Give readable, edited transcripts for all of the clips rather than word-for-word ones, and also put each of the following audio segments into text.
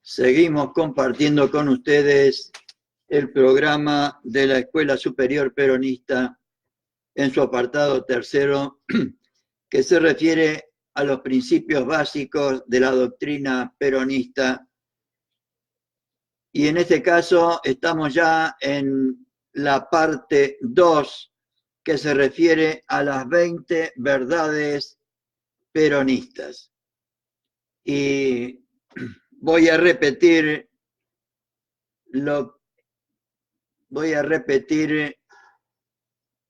Seguimos compartiendo con ustedes el programa de la Escuela Superior Peronista en su apartado tercero, que se refiere a los principios básicos de la doctrina peronista. Y en este caso estamos ya en la parte 2, que se refiere a las 20 verdades peronistas. Y voy a repetir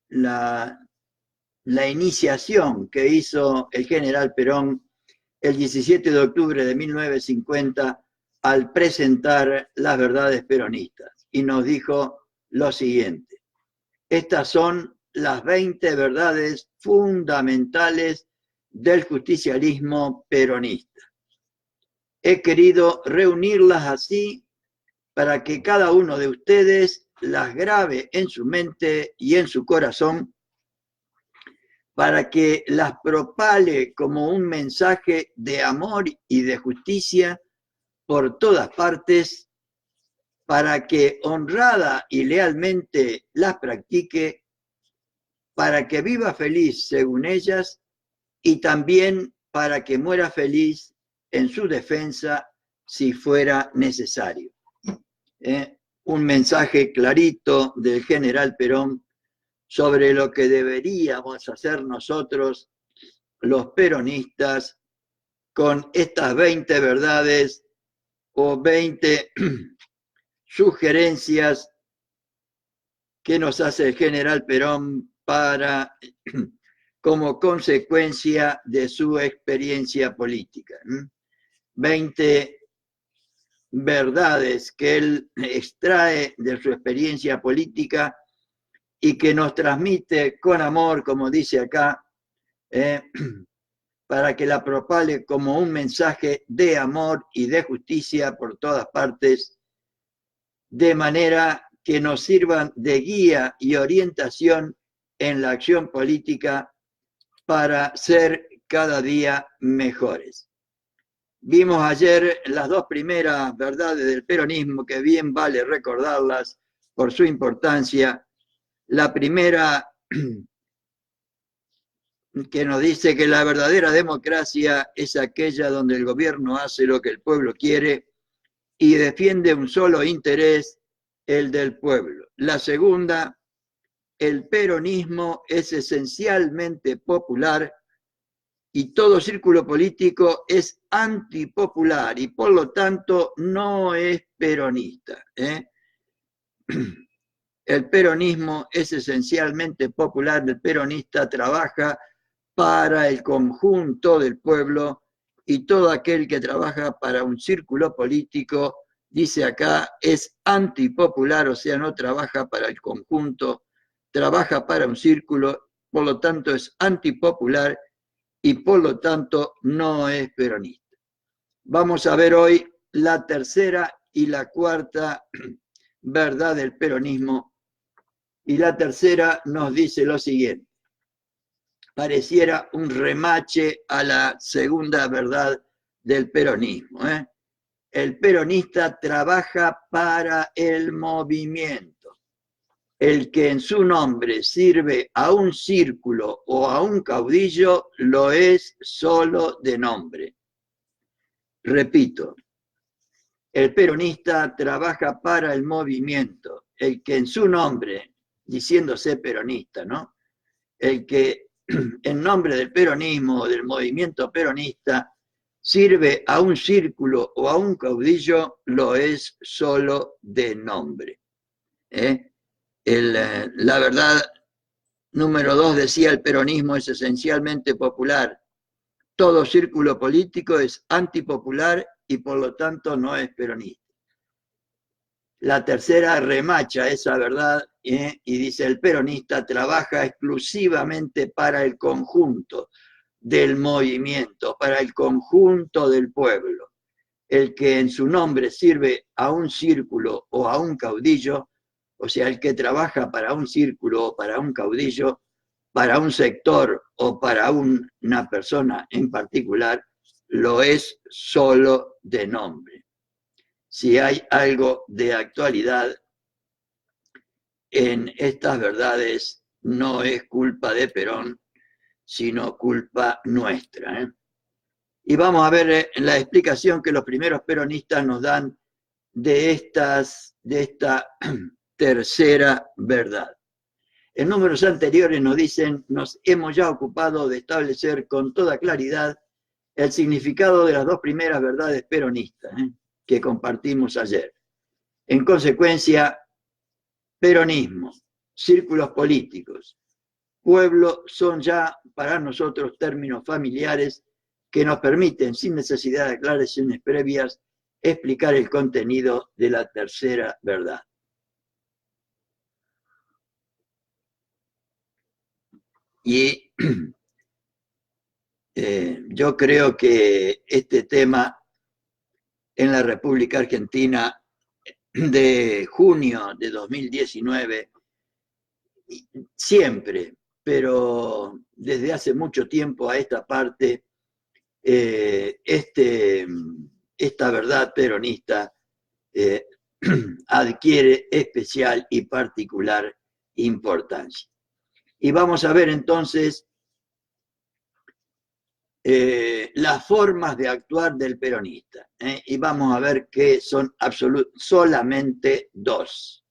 la iniciación que hizo el general Perón el 17 de octubre de 1950 al presentar las verdades peronistas. Y nos dijo lo siguiente: estas son las 20 verdades fundamentales del justicialismo peronista. He querido reunirlas así para que cada uno de ustedes las grabe en su mente y en su corazón, para que las propale como un mensaje de amor y de justicia por todas partes, para que honrada y lealmente las practique, para que viva feliz según ellas y también para que muera feliz en su defensa si fuera necesario. Un mensaje clarito del general Perón sobre lo que deberíamos hacer nosotros, los peronistas, con estas 20 verdades o 20 sugerencias que nos hace el general Perón como consecuencia de su experiencia política. 20 verdades que él extrae de su experiencia política y que nos transmite con amor, como dice acá, para que la propale como un mensaje de amor y de justicia por todas partes, de manera que nos sirvan de guía y orientación en la acción política para ser cada día mejores. Vimos ayer las dos primeras verdades del peronismo, que bien vale recordarlas por su importancia. La primera, que nos dice que la verdadera democracia es aquella donde el gobierno hace lo que el pueblo quiere y defiende un solo interés, el del pueblo. La segunda, el peronismo es esencialmente popular y todo círculo político es antipopular y por lo tanto no es peronista. El peronismo es esencialmente popular, el peronista trabaja para el conjunto del pueblo y todo aquel que trabaja para un círculo político, dice acá, es antipopular, o sea, no trabaja para el conjunto, trabaja para un círculo, por lo tanto es antipopular y por lo tanto no es peronista. Vamos a ver hoy la tercera y la cuarta verdad del peronismo. Y la tercera nos dice lo siguiente: pareciera un remache a la segunda verdad del peronismo. El peronista trabaja para el movimiento. El que en su nombre sirve a un círculo o a un caudillo lo es solo de nombre. Repito, el peronista trabaja para el movimiento. El que en su nombre, diciéndose peronista, ¿no? El que en nombre del peronismo o del movimiento peronista sirve a un círculo o a un caudillo, lo es solo de nombre. La verdad número 2 decía: el peronismo es esencialmente popular. Todo círculo político es antipopular y por lo tanto no es peronista. La tercera remacha esa verdad y dice: el peronista trabaja exclusivamente para el conjunto del movimiento, para el conjunto del pueblo. El que en su nombre sirve a un círculo o a un caudillo, o sea, el que trabaja para un círculo o para un caudillo, para un sector o para una persona en particular, lo es solo de nombre. si hay algo de actualidad en estas verdades, no es culpa de Perón, sino culpa nuestra, ¿eh? Y vamos a ver la explicación que los primeros peronistas nos dan de esta tercera verdad. En números anteriores nos dicen, nos hemos ya ocupado de establecer con toda claridad el significado de las dos primeras verdades peronistas, que compartimos ayer. En consecuencia, peronismo, círculos políticos, pueblo son ya para nosotros términos familiares que nos permiten, sin necesidad de aclaraciones previas, explicar el contenido de la tercera verdad. Y yo creo que este tema en la República Argentina de junio de 2019, siempre, pero desde hace mucho tiempo a esta parte, esta verdad peronista adquiere especial y particular importancia. Y vamos a ver entonces las formas de actuar del peronista. Y vamos a ver que son solamente dos.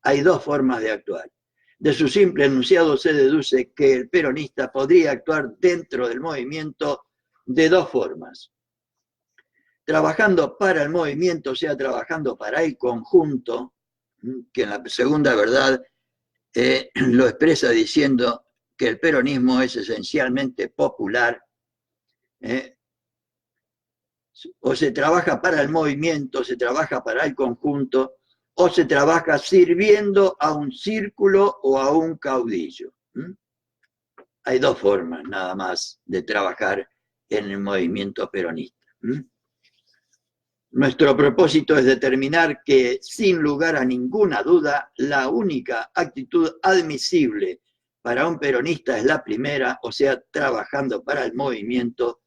Hay dos formas de actuar. De su simple enunciado se deduce que el peronista podría actuar dentro del movimiento de dos formas. Trabajando para el movimiento, o sea, trabajando para el conjunto, que en la segunda verdad lo expresa diciendo que el peronismo es esencialmente popular. O se trabaja para el movimiento, se trabaja para el conjunto, o se trabaja sirviendo a un círculo o a un caudillo. Hay dos formas nada más de trabajar en el movimiento peronista. Nuestro propósito es determinar que, sin lugar a ninguna duda, la única actitud admisible para un peronista es la primera, o sea, trabajando para el movimiento,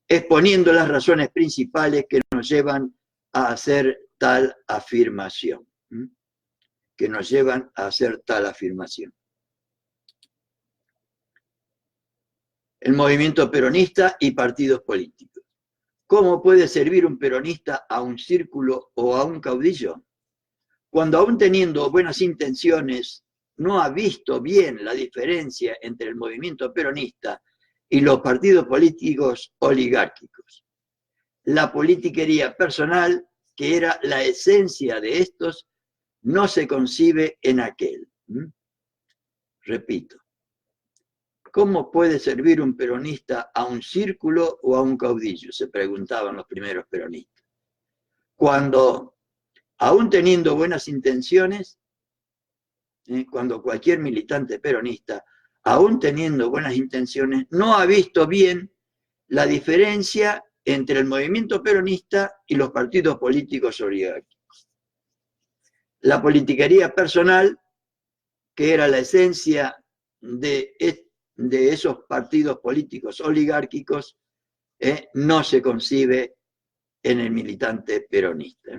exponiendo las razones principales que nos llevan a hacer tal afirmación. Que nos llevan a hacer tal afirmación. El movimiento peronista y partidos políticos. ¿Cómo puede servir un peronista a un círculo o a un caudillo? Cuando aún teniendo buenas intenciones, no ha visto bien la diferencia entre el movimiento peronista y los partidos políticos oligárquicos. La politiquería personal, que era la esencia de estos, no se concibe en aquel. Repito, ¿cómo puede servir un peronista a un círculo o a un caudillo? Se preguntaban los primeros peronistas. Cuando, aún teniendo buenas intenciones, cuando cualquier militante peronista, aún teniendo buenas intenciones, no ha visto bien la diferencia entre el movimiento peronista y los partidos políticos oligárquicos. La politiquería personal, que era la esencia de esos partidos políticos oligárquicos, no se concibe en el militante peronista.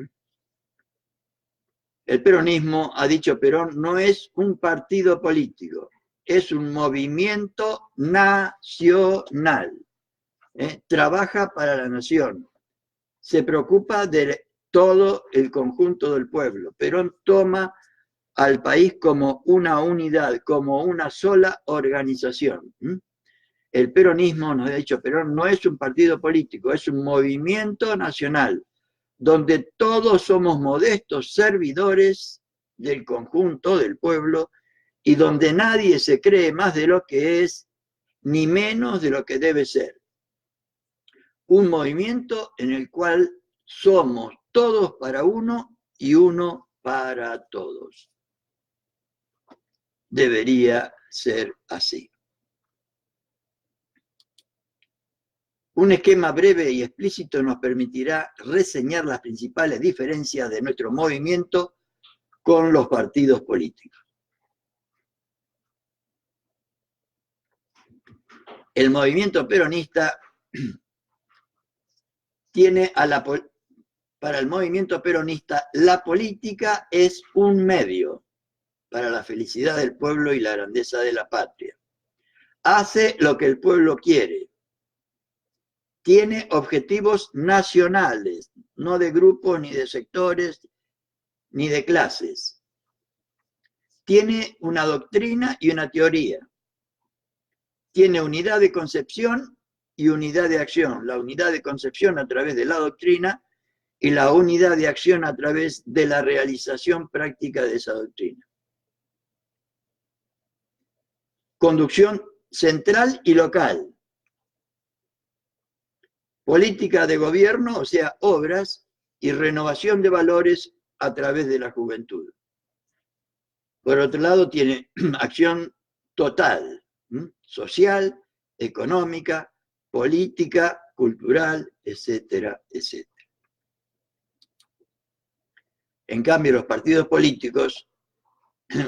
El peronismo, ha dicho Perón, no es un partido político, es un movimiento nacional. Trabaja para la nación, se preocupa de todo el conjunto del pueblo. Perón toma al país como una unidad, como una sola organización. El peronismo, nos ha dicho Perón, no es un partido político, es un movimiento nacional, donde todos somos modestos servidores del conjunto del pueblo y donde nadie se cree más de lo que es, ni menos de lo que debe ser. Un movimiento en el cual somos todos para uno y uno para todos. Debería ser así. Un esquema breve y explícito nos permitirá reseñar las principales diferencias de nuestro movimiento con los partidos políticos. El movimiento peronista tiene a la Para el movimiento peronista, la política es un medio para la felicidad del pueblo y la grandeza de la patria. Hace lo que el pueblo quiere. Tiene objetivos nacionales, no de grupos, ni de sectores, ni de clases. Tiene una doctrina y una teoría. Tiene unidad de concepción y unidad de acción. La unidad de concepción a través de la doctrina y la unidad de acción a través de la realización práctica de esa doctrina. Conducción central y local. Política de gobierno, o sea, obras y renovación de valores a través de la juventud. Por otro lado, tiene acción total, social, económica, política, cultural, etcétera, etcétera. En cambio, los partidos políticos,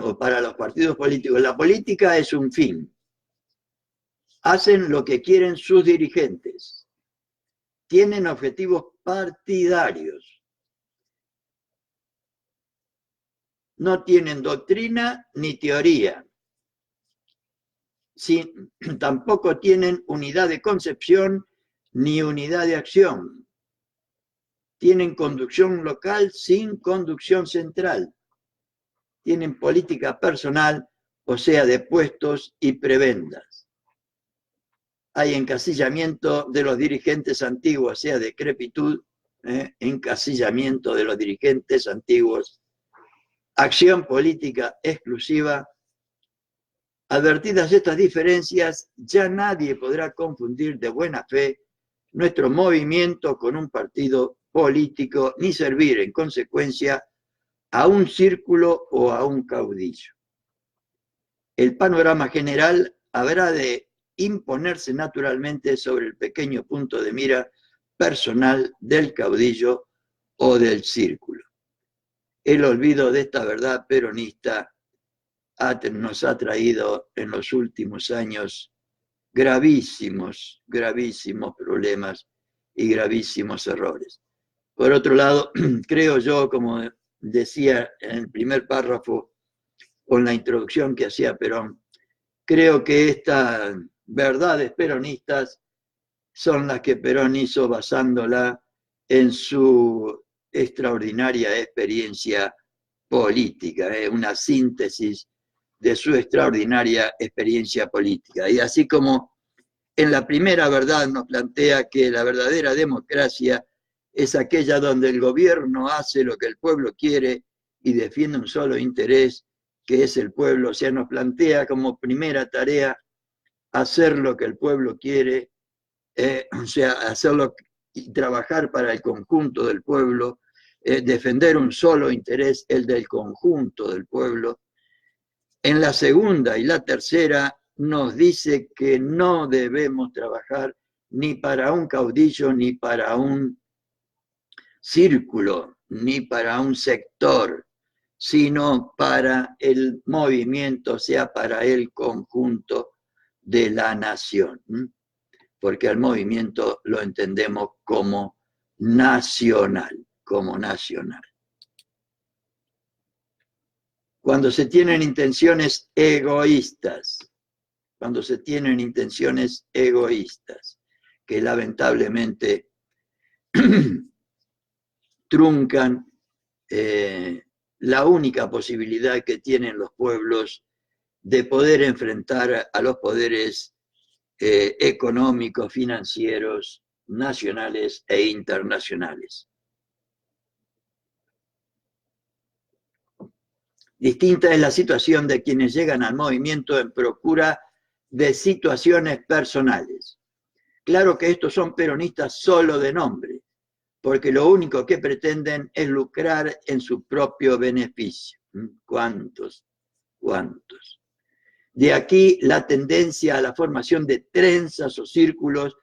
o para los partidos políticos, la política es un fin. Hacen lo que quieren sus dirigentes. Tienen objetivos partidarios. No tienen doctrina ni teoría. Sí, tampoco tienen unidad de concepción ni unidad de acción. Tienen conducción local sin conducción central. Tienen política personal, o sea, de puestos y prebendas. Hay encasillamiento de los dirigentes antiguos, o sea, decrepitud, encasillamiento de los dirigentes antiguos, acción política exclusiva. Advertidas estas diferencias, ya nadie podrá confundir de buena fe nuestro movimiento con un partido político, ni servir en consecuencia a un círculo o a un caudillo. El panorama general habrá de imponerse naturalmente sobre el pequeño punto de mira personal del caudillo o del círculo. El olvido de esta verdad peronista nos ha traído en los últimos años gravísimos problemas y gravísimos errores. Por otro lado, creo yo, como decía en el primer párrafo, con la introducción que hacía Perón, creo que estas verdades peronistas son las que Perón hizo basándola en su extraordinaria experiencia política, una síntesis de su extraordinaria experiencia política. Y así como en la primera verdad nos plantea que la verdadera democracia es aquella donde el gobierno hace lo que el pueblo quiere y defiende un solo interés, que es el pueblo. O sea, nos plantea como primera tarea hacer lo que el pueblo quiere, o sea, hacerlo y trabajar para el conjunto del pueblo, defender un solo interés, el del conjunto del pueblo. En la segunda y la tercera nos dice que no debemos trabajar ni para un caudillo, ni para un círculo, ni para un sector, sino para el movimiento, o sea, para el conjunto de la nación. Porque al movimiento lo entendemos como nacional, como nacional. Cuando se tienen intenciones egoístas, que lamentablemente truncan la única posibilidad que tienen los pueblos de poder enfrentar a los poderes económicos, financieros, nacionales e internacionales. Distinta es la situación de quienes llegan al movimiento en procura de situaciones personales. Claro que estos son peronistas solo de nombre, porque lo único que pretenden es lucrar en su propio beneficio. ¿Cuántos? ¿Cuántos? De aquí la tendencia a la formación de trenzas o círculos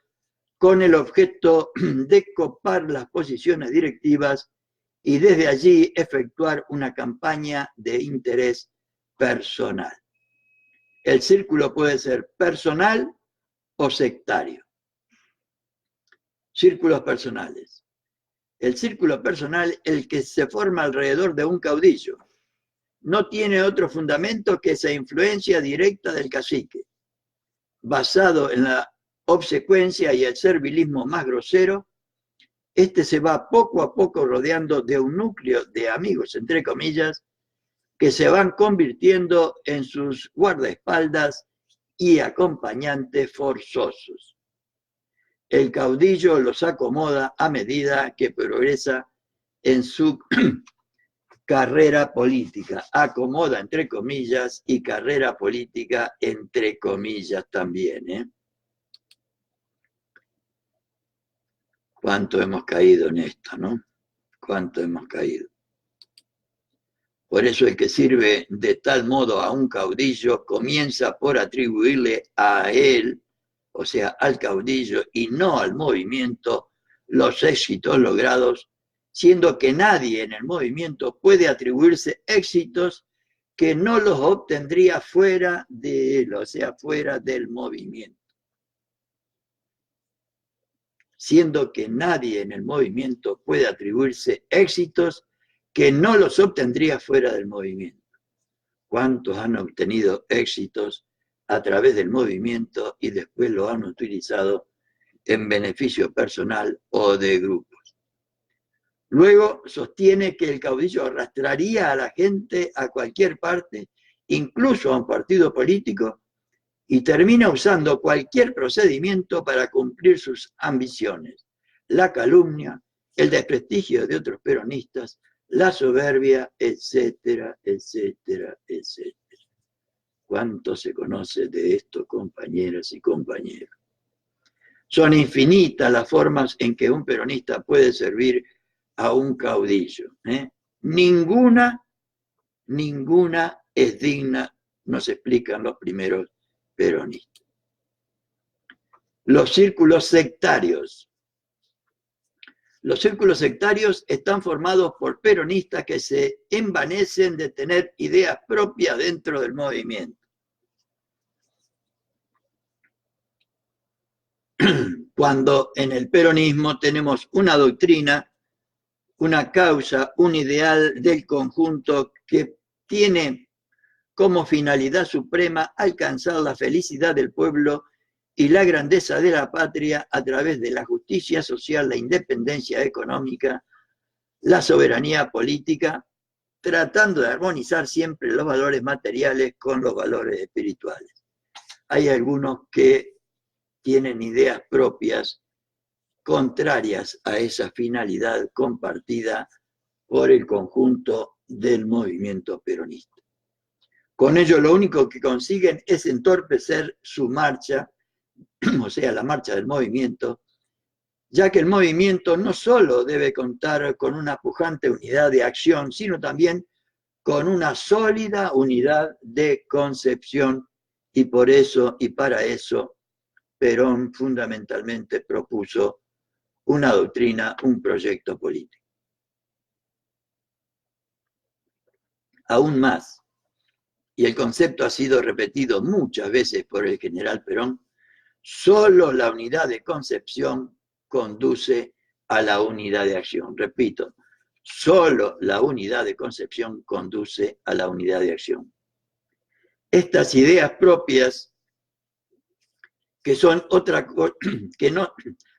con el objeto de copar las posiciones directivas y desde allí efectuar una campaña de interés personal. El círculo puede ser personal o sectario. Círculos personales. El círculo personal, el que se forma alrededor de un caudillo, no tiene otro fundamento que esa influencia directa del cacique, basado en la obsecuencia y el servilismo más grosero. Este se va poco a poco rodeando de un núcleo de amigos, entre comillas, que se van convirtiendo en sus guardaespaldas y acompañantes forzosos. El caudillo los acomoda a medida que progresa en su carrera política. Acomoda entre comillas y carrera política entre comillas también, ¿eh? ¿Cuánto hemos caído en esto, no? ¿Cuánto hemos caído? Por eso el que sirve de tal modo a un caudillo comienza por atribuirle a él, o sea, al caudillo, y no al movimiento, los éxitos logrados, siendo que nadie en el movimiento puede atribuirse éxitos que no los obtendría fuera de él, o sea, fuera del movimiento. Siendo que nadie en el movimiento puede atribuirse éxitos que no los obtendría fuera del movimiento. ¿Cuántos han obtenido éxitos a través del movimiento y después lo han utilizado en beneficio personal o de grupos? Luego sostiene que el caudillo arrastraría a la gente a cualquier parte, incluso a un partido político, y termina usando cualquier procedimiento para cumplir sus ambiciones. La calumnia, el desprestigio de otros peronistas, la soberbia, etcétera, etcétera, etcétera. ¿Cuánto se conoce de esto, compañeras y compañeros? Son infinitas las formas en que un peronista puede servir a un caudillo, ¿eh? Ninguna es digna, nos explican los primeros peronistas. Los círculos sectarios. Los círculos sectarios están formados por peronistas que se envanecen de tener ideas propias dentro del movimiento. Cuando en el peronismo tenemos una doctrina, una causa, un ideal del conjunto que tiene como finalidad suprema alcanzar la felicidad del pueblo y la grandeza de la patria a través de la justicia social, la independencia económica, la soberanía política, tratando de armonizar siempre los valores materiales con los valores espirituales. Hay algunos que tienen ideas propias contrarias a esa finalidad compartida por el conjunto del movimiento peronista. Con ello lo único que consiguen es entorpecer su marcha, o sea, la marcha del movimiento, ya que el movimiento no solo debe contar con una pujante unidad de acción, sino también con una sólida unidad de concepción, y por eso y para eso Perón fundamentalmente propuso una doctrina, un proyecto político. Aún más, y el concepto ha sido repetido muchas veces por el general Perón, solo la unidad de concepción conduce a la unidad de acción. Repito, solo la unidad de concepción conduce a la unidad de acción. Estas ideas propias, que son que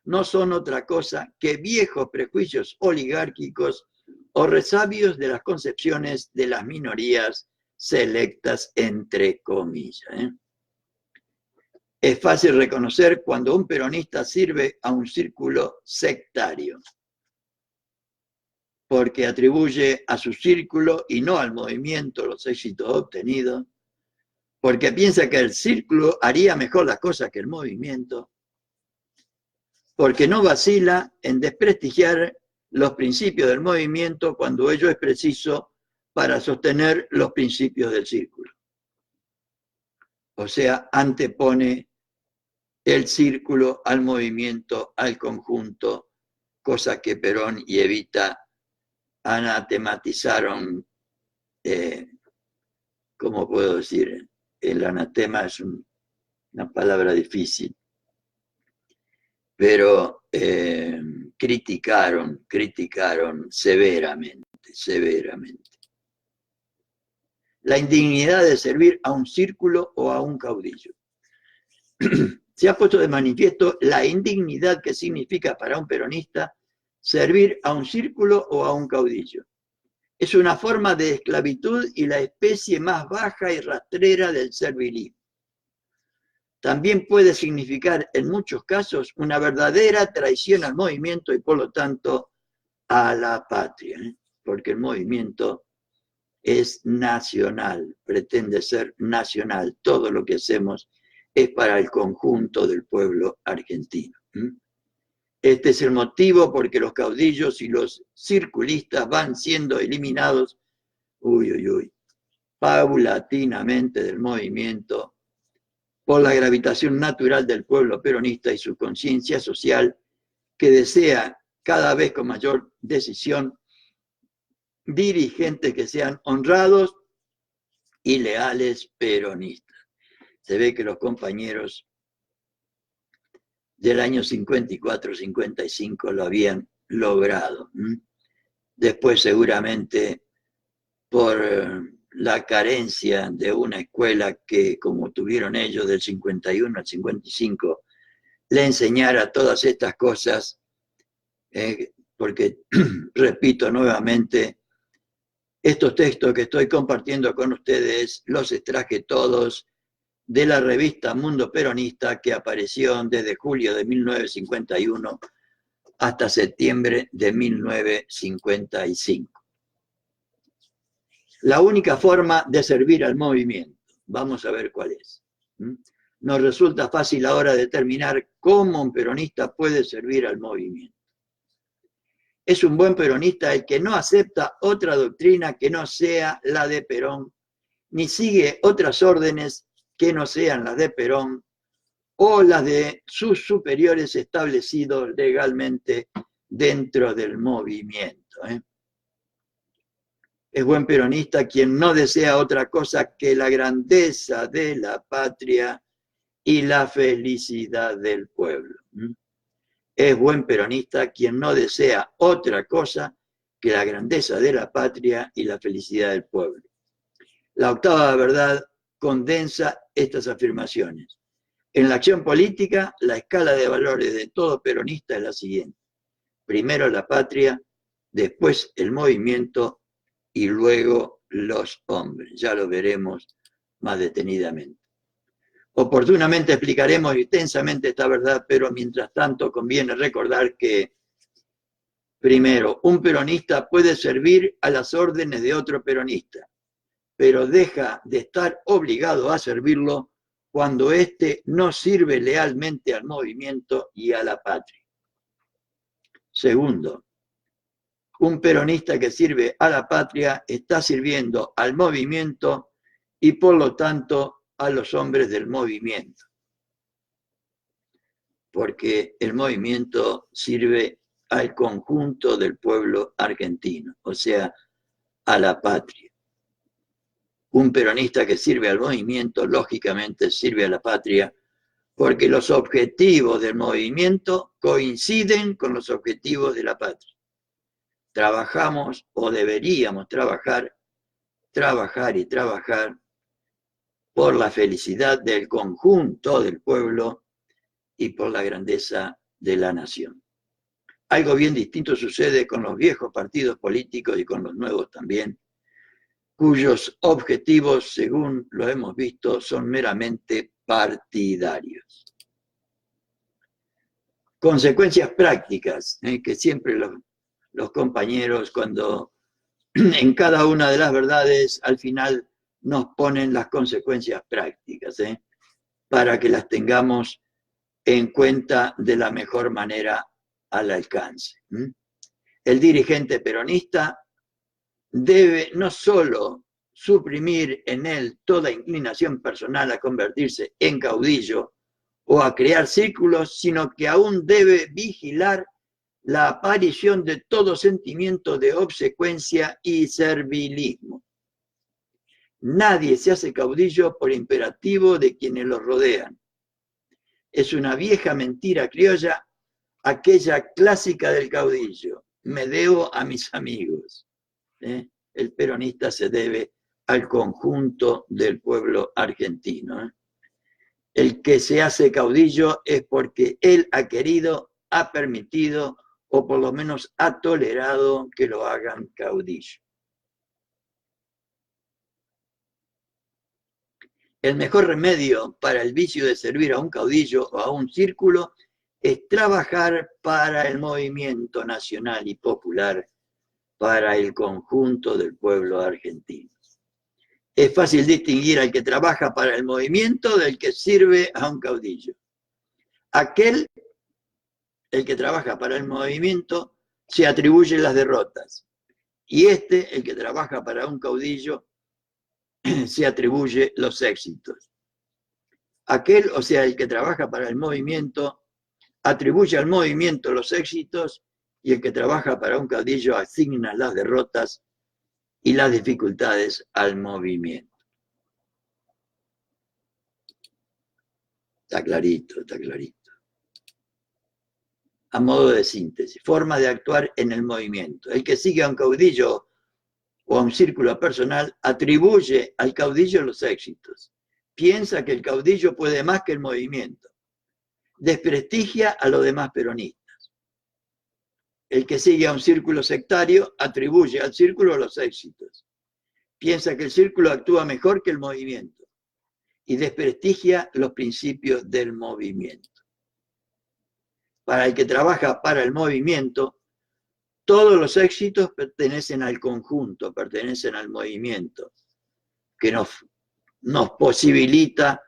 no son otra cosa que viejos prejuicios oligárquicos o resabios de las concepciones de las minorías selectas, entre comillas. Es fácil reconocer cuando un peronista sirve a un círculo sectario, porque atribuye a su círculo y no al movimiento los éxitos obtenidos, porque piensa que el círculo haría mejor las cosas que el movimiento, porque no vacila en desprestigiar los principios del movimiento cuando ello es preciso para sostener los principios del círculo. O sea, antepone el círculo al movimiento, al conjunto, cosa que Perón y Evita anatematizaron. ¿Cómo puedo decir? El anatema es una palabra difícil, pero criticaron severamente. La indignidad de servir a un círculo o a un caudillo. Se ha puesto de manifiesto la indignidad que significa para un peronista servir a un círculo o a un caudillo. Es una forma de esclavitud y la especie más baja y rastrera del servilismo. También puede significar en muchos casos una verdadera traición al movimiento y por lo tanto a la patria, porque el movimiento es nacional, pretende ser nacional. Todo lo que hacemos es para el conjunto del pueblo argentino. Este es el motivo porque los caudillos y los circulistas van siendo eliminados, paulatinamente del movimiento por la gravitación natural del pueblo peronista y su conciencia social que desea cada vez con mayor decisión dirigentes que sean honrados y leales peronistas. Se ve que los compañeros del año 54-55 lo habían logrado. Después seguramente por la carencia de una escuela que, como tuvieron ellos del 51 al 55, le enseñara todas estas cosas, porque, repito nuevamente, estos textos que estoy compartiendo con ustedes los extraje todos de la revista Mundo Peronista que apareció desde julio de 1951 hasta septiembre de 1955. La única forma de servir al movimiento, vamos a ver cuál es. Nos resulta fácil ahora determinar cómo un peronista puede servir al movimiento. Es un buen peronista el que no acepta otra doctrina que no sea la de Perón, ni sigue otras órdenes que no sean las de Perón o las de sus superiores establecidos legalmente dentro del movimiento. Es buen peronista quien no desea otra cosa que la grandeza de la patria y la felicidad del pueblo. Es buen peronista quien no desea otra cosa que la grandeza de la patria y la felicidad del pueblo. La octava verdad condensa estas afirmaciones. En la acción política, la escala de valores de todo peronista es la siguiente. Primero la patria, después el movimiento y luego los hombres. Ya lo veremos más detenidamente. Oportunamente explicaremos extensamente esta verdad, pero mientras tanto conviene recordar que, primero, un peronista puede servir a las órdenes de otro peronista, pero deja de estar obligado a servirlo cuando éste no sirve lealmente al movimiento y a la patria. Segundo, un peronista que sirve a la patria está sirviendo al movimiento y por lo tanto a los hombres del movimiento, porque el movimiento sirve al conjunto del pueblo argentino, o sea, a la patria. Un peronista que sirve al movimiento, lógicamente, sirve a la patria, porque los objetivos del movimiento coinciden con los objetivos de la patria. Trabajamos, o deberíamos trabajar y trabajar por la felicidad del conjunto del pueblo y por la grandeza de la nación. Algo bien distinto sucede con los viejos partidos políticos y con los nuevos también, cuyos objetivos, según lo hemos visto, son meramente partidarios. Consecuencias prácticas, que siempre los compañeros, cuando en cada una de las verdades, al final nos ponen las consecuencias prácticas, para que las tengamos en cuenta de la mejor manera al alcance. El dirigente peronista debe no solo suprimir en él toda inclinación personal a convertirse en caudillo o a crear círculos, sino que aún debe vigilar la aparición de todo sentimiento de obsecuencia y servilismo. Nadie se hace caudillo por imperativo de quienes lo rodean. Es una vieja mentira criolla aquella clásica del caudillo, me debo a mis amigos. El peronista se debe al conjunto del pueblo argentino. El que se hace caudillo es porque él ha querido, ha permitido o por lo menos ha tolerado que lo hagan caudillo. El mejor remedio para el vicio de servir a un caudillo o a un círculo es trabajar para el movimiento nacional y popular, para el conjunto del pueblo argentino. Es fácil distinguir al que trabaja para el movimiento del que sirve a un caudillo. El que trabaja para el movimiento, se atribuye las derrotas. Y el que trabaja para un caudillo, se atribuye los éxitos. O sea, el que trabaja para el movimiento, atribuye al movimiento los éxitos, y el que trabaja para un caudillo asigna las derrotas y las dificultades al movimiento. Está clarito, está clarito. A modo de síntesis, forma de actuar en el movimiento. El que sigue a un caudillo o a un círculo personal atribuye al caudillo los éxitos. Piensa que el caudillo puede más que el movimiento. Desprestigia a los demás peronistas. El que sigue a un círculo sectario atribuye al círculo los éxitos. Piensa que el círculo actúa mejor que el movimiento y desprestigia los principios del movimiento. Para el que trabaja para el movimiento, todos los éxitos pertenecen al conjunto, pertenecen al movimiento, que nos posibilita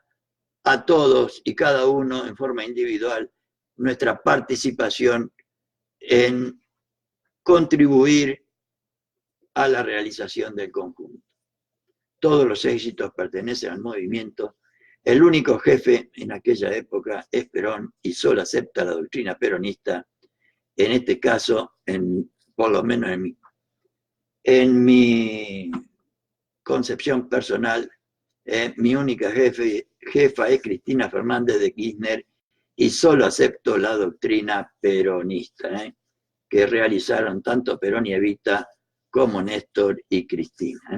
a todos y cada uno en forma individual nuestra participación en contribuir a la realización del conjunto. Todos los éxitos pertenecen al movimiento. El único jefe en aquella época es Perón y solo acepta la doctrina peronista. En este caso, por lo menos en mi concepción personal, mi única jefa es Cristina Fernández de Kirchner y solo acepto la doctrina peronista, que realizaron tanto Perón y Evita como Néstor y Cristina.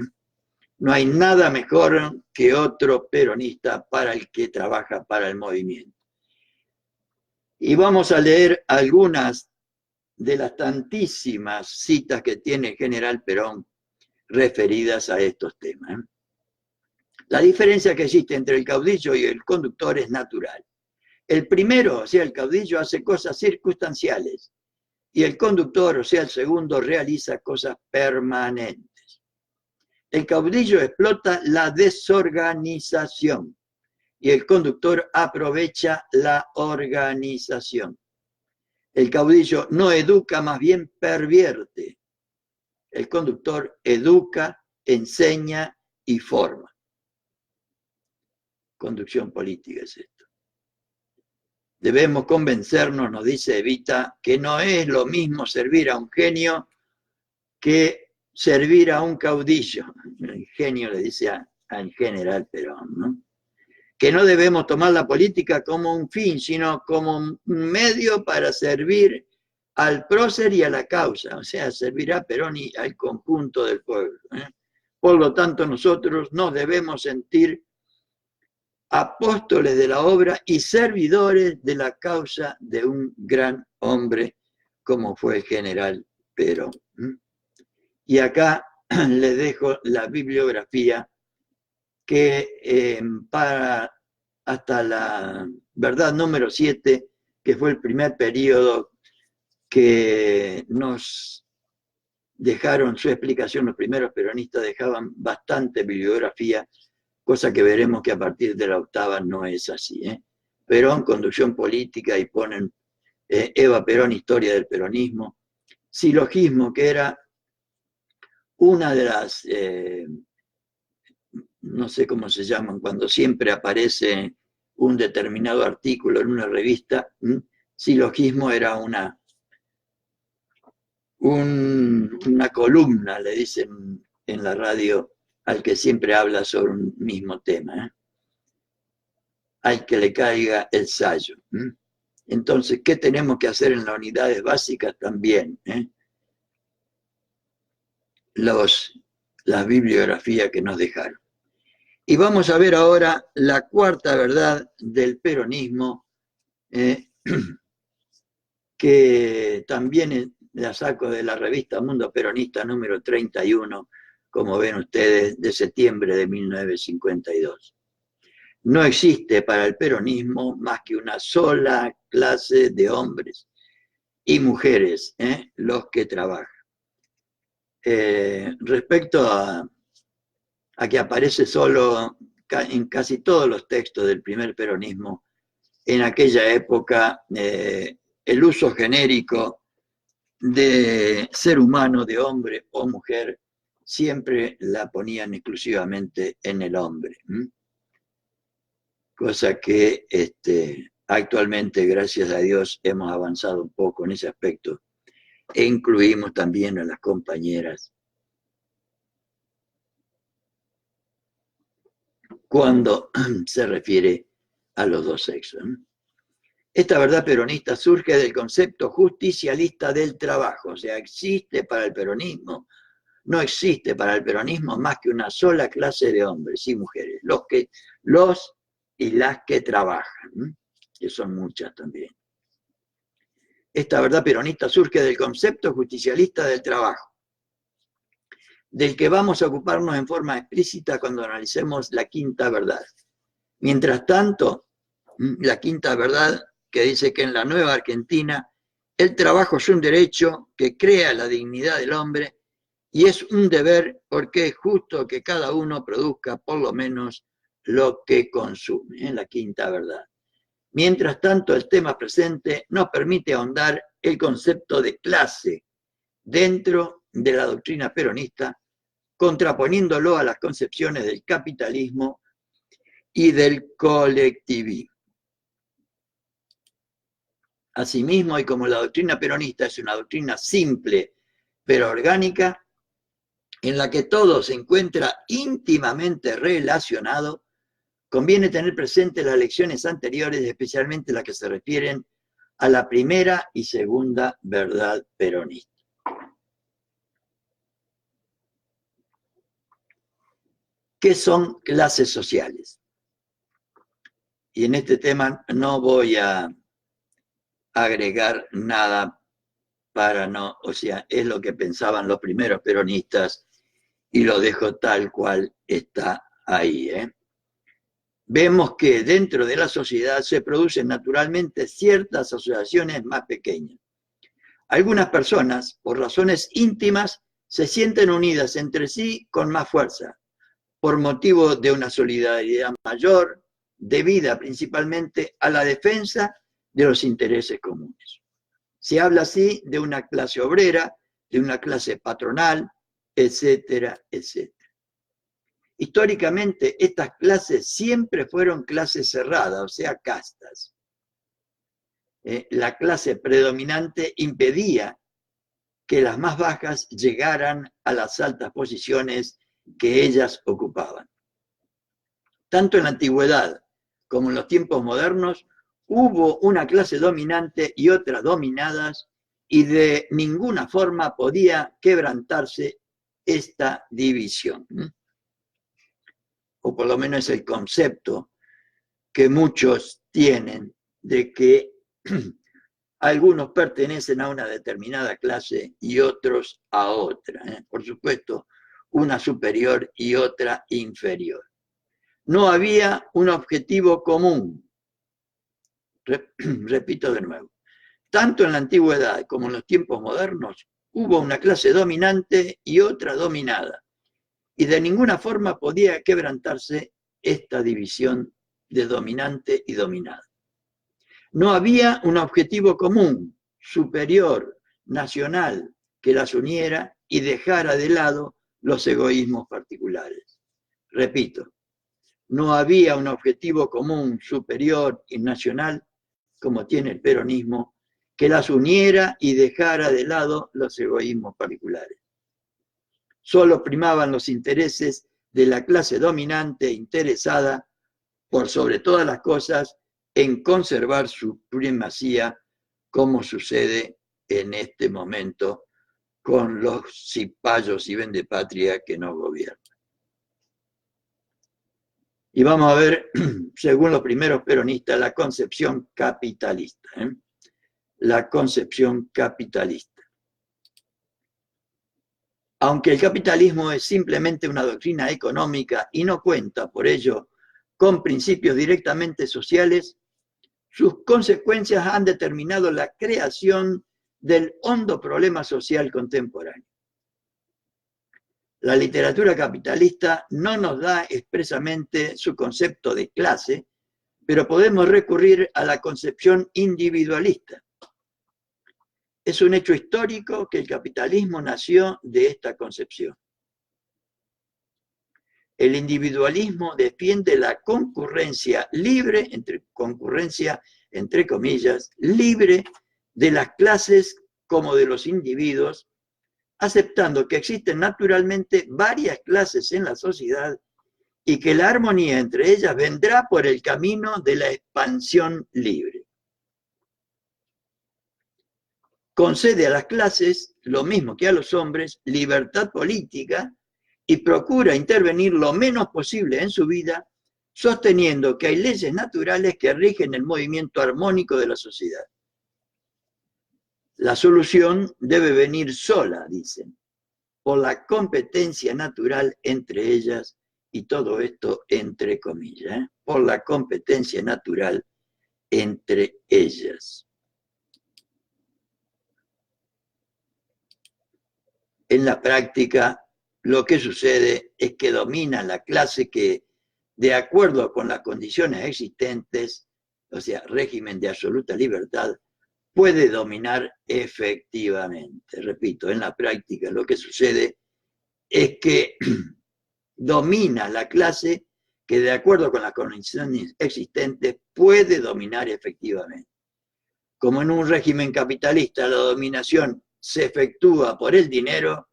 No hay nada mejor que otro peronista para el que trabaja para el movimiento. Y vamos a leer algunas de las tantísimas citas que tiene el general Perón referidas a estos temas. La diferencia que existe entre el caudillo y el conductor es natural. El primero, o sea, el caudillo, hace cosas circunstanciales y el conductor, o sea, el segundo, realiza cosas permanentes. El caudillo explota la desorganización y el conductor aprovecha la organización. El caudillo no educa, más bien pervierte. El conductor educa, enseña y forma. Conducción política es esto. Debemos convencernos, nos dice Evita, que no es lo mismo servir a un genio que servir a un caudillo. El genio le dice al general Perón, ¿no? Que no debemos tomar la política como un fin, sino como un medio para servir al prócer y a la causa, o sea, servir a Perón y al conjunto del pueblo. Por lo tanto, nosotros nos debemos sentir apóstoles de la obra y servidores de la causa de un gran hombre como fue el general Perón. Y acá les dejo la bibliografía que para hasta la verdad número 7, que fue el primer periodo que nos dejaron su explicación, los primeros peronistas dejaban bastante bibliografía, cosa que veremos que a partir de la octava no es así. Perón, conducción política, y ponen Eva Perón, historia del peronismo, silogismo, que era una de las, no sé cómo se llaman, cuando siempre aparece un determinado artículo en una revista, silogismo era una columna, le dicen en la radio, al que siempre habla sobre un mismo tema. Hay que le caiga el sayo. Entonces, ¿qué tenemos que hacer en las unidades básicas también? Las bibliografías que nos dejaron. Y vamos a ver ahora la cuarta verdad del peronismo, que también la saco de la revista Mundo Peronista número 31, como ven ustedes, de septiembre de 1952. No existe para el peronismo más que una sola clase de hombres y mujeres, los que trabajan. Respecto a que aparece solo en casi todos los textos del primer peronismo, en aquella época el uso genérico de ser humano, de hombre o mujer, siempre la ponían exclusivamente en el hombre. Cosa que actualmente, gracias a Dios, hemos avanzado un poco en ese aspecto e incluimos también a las compañeras cuando se refiere a los dos sexos. Esta verdad peronista surge del concepto justicialista del trabajo, o sea, existe para el peronismo, no existe para el peronismo más que una sola clase de hombres y mujeres, los y las que trabajan, que son muchas también. Esta verdad peronista surge del concepto justicialista del trabajo, del que vamos a ocuparnos en forma explícita cuando analicemos la quinta verdad. Mientras tanto, la quinta verdad que dice que en la nueva Argentina el trabajo es un derecho que crea la dignidad del hombre y es un deber porque es justo que cada uno produzca por lo menos lo que consume, la quinta verdad. Mientras tanto, el tema presente nos permite ahondar el concepto de clase dentro de la doctrina peronista, contraponiéndolo a las concepciones del capitalismo y del colectivismo. Asimismo, y como la doctrina peronista es una doctrina simple pero orgánica, en la que todo se encuentra íntimamente relacionado, conviene tener presente las lecciones anteriores, especialmente las que se refieren a la primera y segunda verdad peronista. ¿Qué son clases sociales? Y en este tema no voy a agregar nada o sea, es lo que pensaban los primeros peronistas y lo dejo tal cual está ahí. Vemos que dentro de la sociedad se producen naturalmente ciertas asociaciones más pequeñas. Algunas personas, por razones íntimas, se sienten unidas entre sí con más fuerza, por motivo de una solidaridad mayor, debida principalmente a la defensa de los intereses comunes. Se habla así de una clase obrera, de una clase patronal, etcétera, etcétera. Históricamente, estas clases siempre fueron clases cerradas, o sea, castas. La clase predominante impedía que las más bajas llegaran a las altas posiciones que ellas ocupaban. Tanto en la antigüedad como en los tiempos modernos, hubo una clase dominante y otras dominadas, y de ninguna forma podía quebrantarse esta división. O por lo menos es el concepto que muchos tienen de que algunos pertenecen a una determinada clase y otros a otra. Por supuesto, una superior y otra inferior. No había un objetivo común. Repito de nuevo. Tanto en la antigüedad como en los tiempos modernos, hubo una clase dominante y otra dominada. Y de ninguna forma podía quebrantarse esta división de dominante y dominado. No había un objetivo común, superior, nacional, que las uniera y dejara de lado los egoísmos particulares. Repito, no había un objetivo común, superior y nacional, como tiene el peronismo, que las uniera y dejara de lado los egoísmos particulares. Solo primaban los intereses de la clase dominante e interesada por sobre todas las cosas en conservar su primacía, como sucede en este momento con los cipayos y vendepatria que nos gobiernan. Y vamos a ver, según los primeros peronistas, la concepción capitalista. La concepción capitalista. Aunque el capitalismo es simplemente una doctrina económica y no cuenta, por ello, con principios directamente sociales, sus consecuencias han determinado la creación del hondo problema social contemporáneo. La literatura capitalista no nos da expresamente su concepto de clase, pero podemos recurrir a la concepción individualista. Es un hecho histórico que el capitalismo nació de esta concepción. El individualismo defiende la concurrencia libre, concurrencia entre comillas, libre de las clases como de los individuos, aceptando que existen naturalmente varias clases en la sociedad y que la armonía entre ellas vendrá por el camino de la expansión libre. Concede a las clases, lo mismo que a los hombres, libertad política y procura intervenir lo menos posible en su vida, sosteniendo que hay leyes naturales que rigen el movimiento armónico de la sociedad. La solución debe venir sola, dicen, por la competencia natural entre ellas, y todo esto entre comillas, por la competencia natural entre ellas. En la práctica, lo que sucede es que domina la clase que, de acuerdo con las condiciones existentes, o sea, régimen de absoluta libertad, puede dominar efectivamente. Repito, en la práctica lo que sucede es que domina la clase que, de acuerdo con las condiciones existentes, puede dominar efectivamente. Como en un régimen capitalista la dominación se efectúa por el dinero,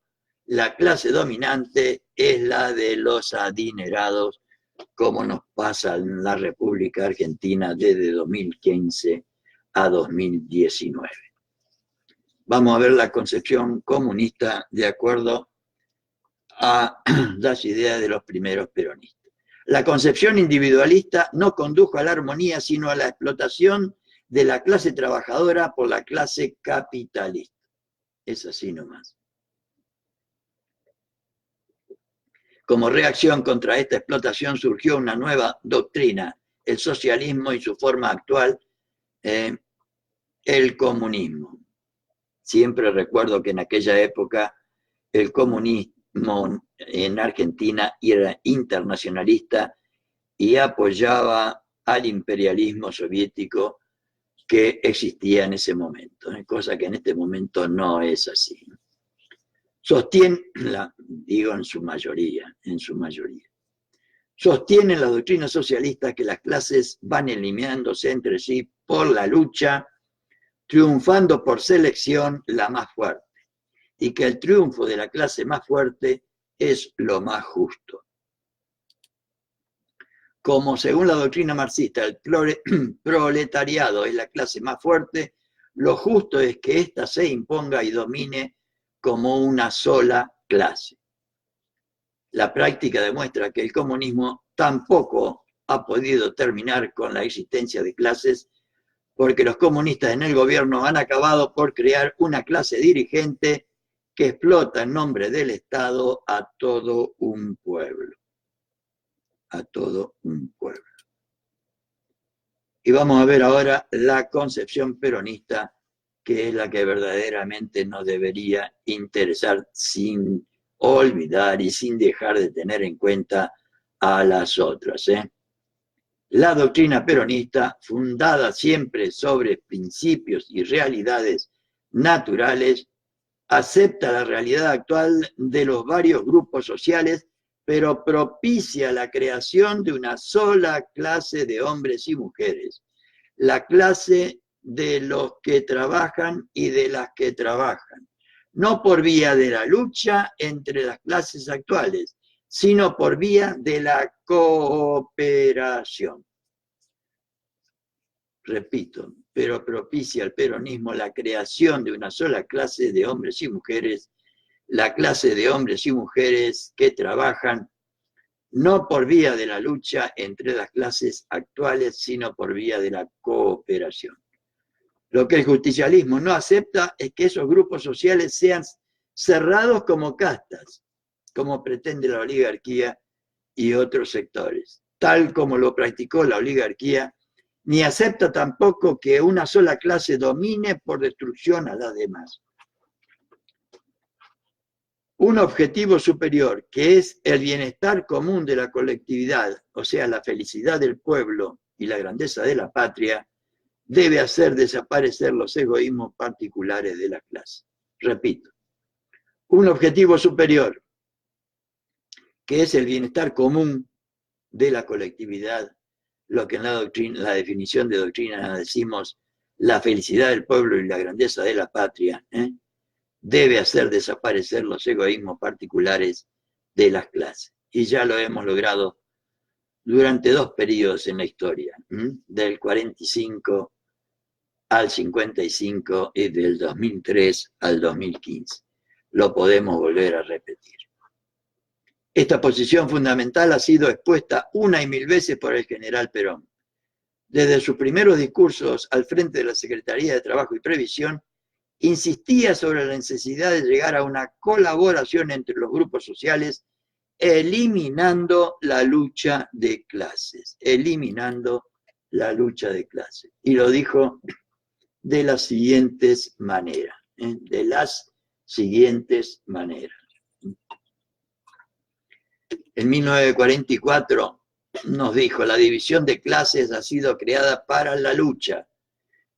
la clase dominante es la de los adinerados, como nos pasa en la República Argentina desde 2015 a 2019. Vamos a ver la concepción comunista de acuerdo a las ideas de los primeros peronistas. La concepción individualista no condujo a la armonía, sino a la explotación de la clase trabajadora por la clase capitalista. Es así nomás. Como reacción contra esta explotación surgió una nueva doctrina, el socialismo y su forma actual, el comunismo. Siempre recuerdo que en aquella época el comunismo en Argentina era internacionalista y apoyaba al imperialismo soviético que existía en ese momento, cosa que en este momento no es así. Sostienen, digo en su mayoría, sostienen las doctrinas socialistas que las clases van eliminándose entre sí por la lucha, triunfando por selección la más fuerte, y que el triunfo de la clase más fuerte es lo más justo. Como según la doctrina marxista el proletariado es la clase más fuerte, lo justo es que ésta se imponga y domine como una sola clase. La práctica demuestra que el comunismo tampoco ha podido terminar con la existencia de clases, porque los comunistas en el gobierno han acabado por crear una clase dirigente que explota en nombre del Estado a todo un pueblo. A todo un pueblo. Y vamos a ver ahora la concepción peronista, que es la que verdaderamente nos debería interesar sin olvidar y sin dejar de tener en cuenta a las otras. La doctrina peronista, fundada siempre sobre principios y realidades naturales, acepta la realidad actual de los varios grupos sociales, pero propicia la creación de una sola clase de hombres y mujeres, la clase de los que trabajan y de las que trabajan, no por vía de la lucha entre las clases actuales, sino por vía de la cooperación. repito, pero propicia al peronismo la creación de una sola clase de hombres y mujeres, la clase de hombres y mujeres que trabajan no por vía de la lucha entre las clases actuales, sino por vía de la cooperación. Lo que el justicialismo no acepta es que esos grupos sociales sean cerrados como castas, como pretende la oligarquía y otros sectores, tal como lo practicó la oligarquía, ni acepta tampoco que una sola clase domine por destrucción a las demás. Un objetivo superior, que es el bienestar común de la colectividad, o sea, la felicidad del pueblo y la grandeza de la patria, debe hacer desaparecer los egoísmos particulares de la clase. Repito, un objetivo superior, que es el bienestar común de la colectividad, lo que en la definición de doctrina decimos, la felicidad del pueblo y la grandeza de la patria, debe hacer desaparecer los egoísmos particulares de las clases. Y ya lo hemos logrado durante dos periodos en la historia, del 45 al 55 y del 2003 al 2015. Lo podemos volver a repetir. Esta posición fundamental ha sido expuesta una y mil veces por el general Perón. Desde sus primeros discursos al frente de la Secretaría de Trabajo y Previsión, insistía sobre la necesidad de llegar a una colaboración entre los grupos sociales, eliminando la lucha de clases, eliminando la lucha de clases. Y lo dijo de las siguientes maneras, de las siguientes maneras. En 1944 nos dijo, la división de clases ha sido creada para la lucha,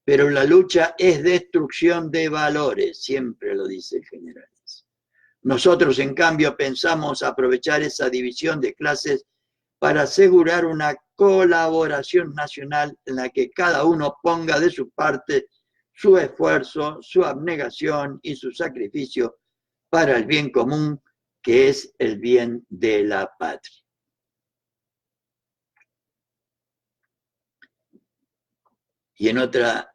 pero la lucha es destrucción de valores, siempre lo dice el general. Nosotros, en cambio, pensamos aprovechar esa división de clases para asegurar una colaboración nacional en la que cada uno ponga de su parte su esfuerzo, su abnegación y su sacrificio para el bien común, que es el bien de la patria. Y en otras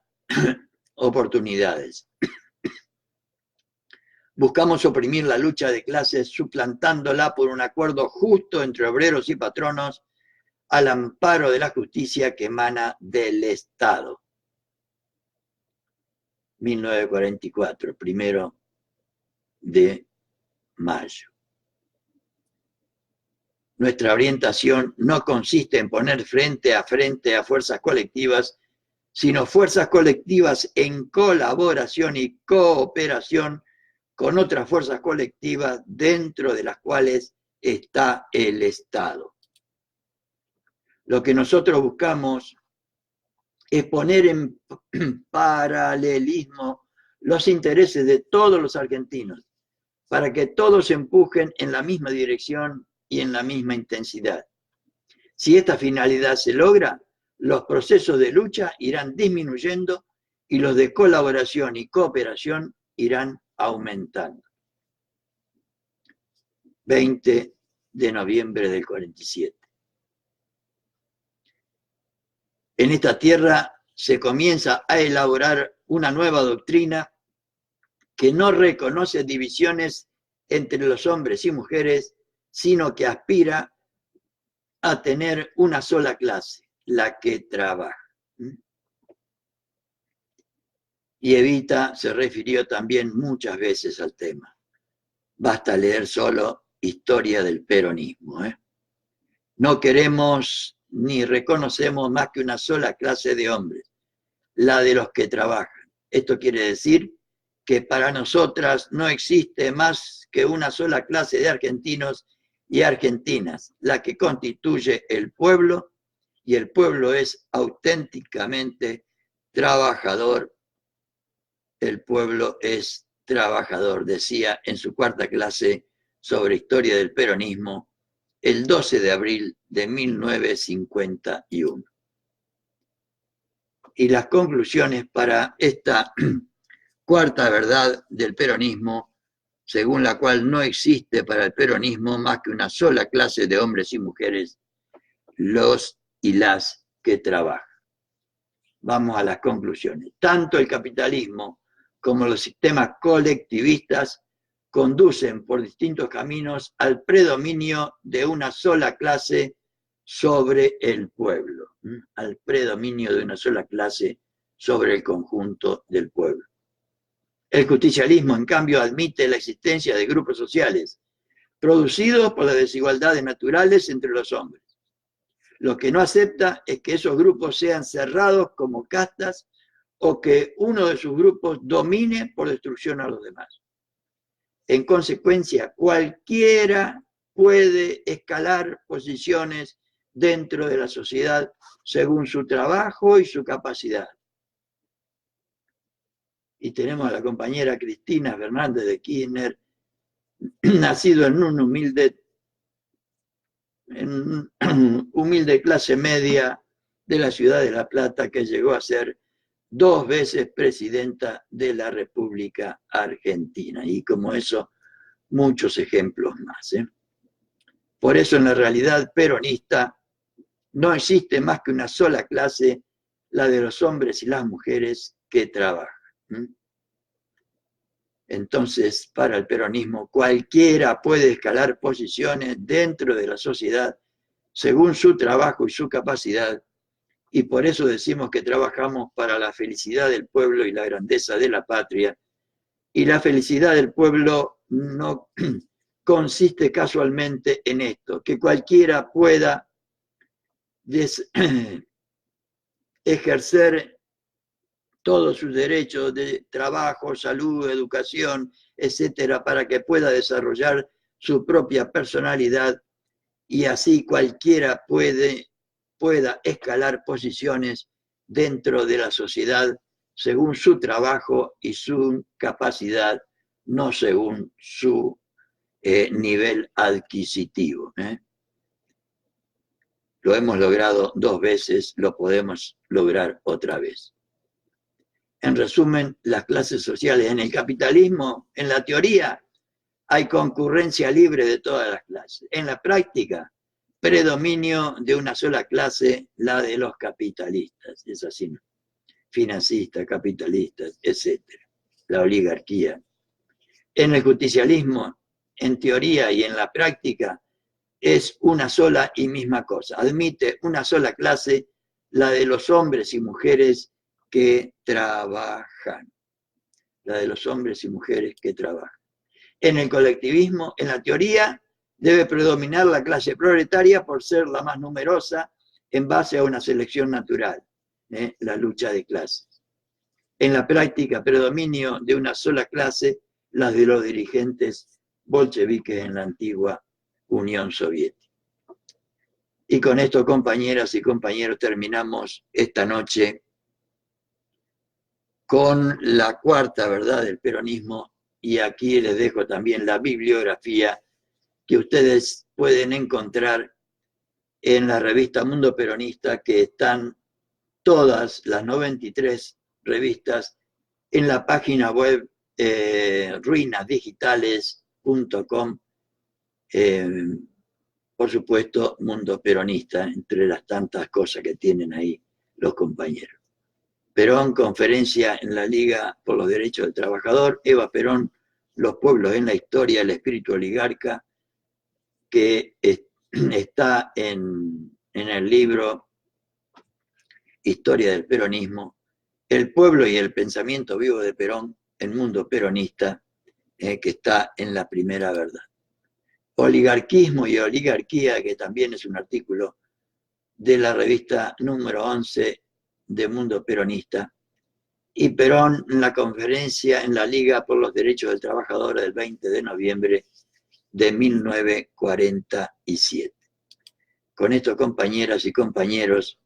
oportunidades, buscamos oprimir la lucha de clases suplantándola por un acuerdo justo entre obreros y patronos al amparo de la justicia que emana del Estado. 1944, 1 de mayo. Nuestra orientación no consiste en poner frente a fuerzas colectivas, sino fuerzas colectivas en colaboración y cooperación con otras fuerzas colectivas dentro de las cuales está el Estado. Lo que nosotros buscamos es poner en paralelismo los intereses de todos los argentinos, para que todos se empujen en la misma dirección y en la misma intensidad. Si esta finalidad se logra, los procesos de lucha irán disminuyendo y los de colaboración y cooperación irán aumentando. 20 de noviembre del 47. En esta tierra se comienza a elaborar una nueva doctrina que no reconoce divisiones entre los hombres y mujeres, sino que aspira a tener una sola clase, la que trabaja. Y Evita se refirió también muchas veces al tema. Basta leer solo Historia del peronismo. No queremos ni reconocemos más que una sola clase de hombres, la de los que trabajan. Esto quiere decir que para nosotras no existe más que una sola clase de argentinos y argentinas, la que constituye el pueblo, y el pueblo es auténticamente trabajador. El pueblo es trabajador, decía en su cuarta clase sobre historia del peronismo, el 12 de abril de 1951. Y las conclusiones para esta cuarta verdad del peronismo, según la cual no existe para el peronismo más que una sola clase de hombres y mujeres, los y las que trabajan. Vamos a las conclusiones. Tanto el capitalismo como los sistemas colectivistas conducen por distintos caminos al predominio de una sola clase sobre el pueblo, al predominio de una sola clase sobre el conjunto del pueblo. El justicialismo, en cambio, admite la existencia de grupos sociales producidos por las desigualdades naturales entre los hombres. Lo que no acepta es que esos grupos sean cerrados como castas o que uno de sus grupos domine por destrucción a los demás. En consecuencia, cualquiera puede escalar posiciones dentro de la sociedad según su trabajo y su capacidad. Y tenemos a la compañera Cristina Fernández de Kirchner, nacido en una humilde clase media de la ciudad de La Plata, que llegó a ser 2 veces presidenta de la República Argentina. Y como eso, muchos ejemplos más. Por eso en la realidad peronista no existe más que una sola clase, la de los hombres y las mujeres que trabajan. Entonces, para el peronismo, cualquiera puede escalar posiciones dentro de la sociedad según su trabajo y su capacidad, y por eso decimos que trabajamos para la felicidad del pueblo y la grandeza de la patria, y la felicidad del pueblo no consiste casualmente en esto, que cualquiera pueda ejercer todos sus derechos de trabajo, salud, educación, etcétera, para que pueda desarrollar su propia personalidad y así cualquiera pueda escalar posiciones dentro de la sociedad según su trabajo y su capacidad, no según su nivel adquisitivo. Lo hemos logrado 2 veces, lo podemos lograr otra vez. En resumen, las clases sociales en el capitalismo, en la teoría, hay concurrencia libre de todas las clases. En la práctica, predominio de una sola clase, la de los capitalistas. Es así, ¿no? Financistas, capitalistas, etc. La oligarquía. En el justicialismo, en teoría y en la práctica, es una sola y misma cosa. Admite una sola clase, la de los hombres y mujeres que trabajan. La de los hombres y mujeres que trabajan. En el colectivismo, en la teoría, debe predominar la clase proletaria por ser la más numerosa en base a una selección natural, la lucha de clases. En la práctica, predominio de una sola clase, las de los dirigentes bolcheviques en la antigua Unión Soviética. Y con esto, compañeras y compañeros, terminamos esta noche con la cuarta verdad del peronismo, y aquí les dejo también la bibliografía que ustedes pueden encontrar en la revista Mundo Peronista, que están todas las 93 revistas en la página web ruinasdigitales.com, por supuesto, Mundo Peronista, entre las tantas cosas que tienen ahí los compañeros. Perón, conferencia en la Liga por los Derechos del Trabajador, Eva Perón, Los pueblos en la historia, el espíritu oligarca, que está en el libro Historia del Peronismo, El pueblo y el pensamiento vivo de Perón, el mundo peronista, que está en la primera verdad. Oligarquismo y oligarquía, que también es un artículo de la revista número 11 de Mundo Peronista, y Perón en la conferencia en la Liga por los Derechos del Trabajador del 20 de noviembre de 1947. Con esto, compañeras y compañeros,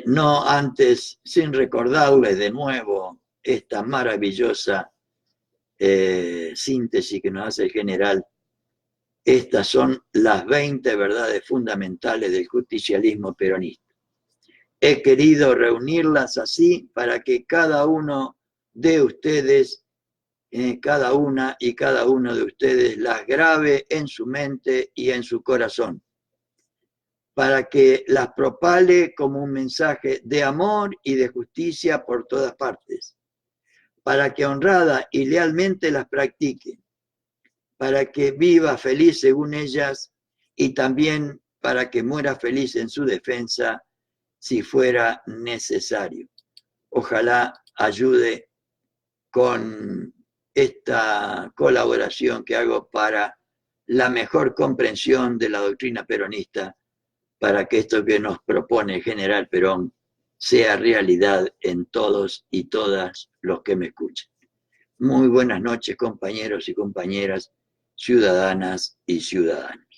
no antes, sin recordarles de nuevo esta maravillosa síntesis que nos hace el general. Estas son las 20 verdades fundamentales del justicialismo peronista. He querido reunirlas así para que cada uno de ustedes, cada una y cada uno de ustedes las grabe en su mente y en su corazón. para que las propale como un mensaje de amor y de justicia por todas partes, para que honrada y lealmente las practique, para que viva feliz según ellas y también para que muera feliz en su defensa si fuera necesario. Ojalá ayude con esta colaboración que hago para la mejor comprensión de la doctrina peronista, para que esto que nos propone el general Perón sea realidad en todos y todas los que me escuchan. Muy buenas noches, compañeros y compañeras, ciudadanas y ciudadanos.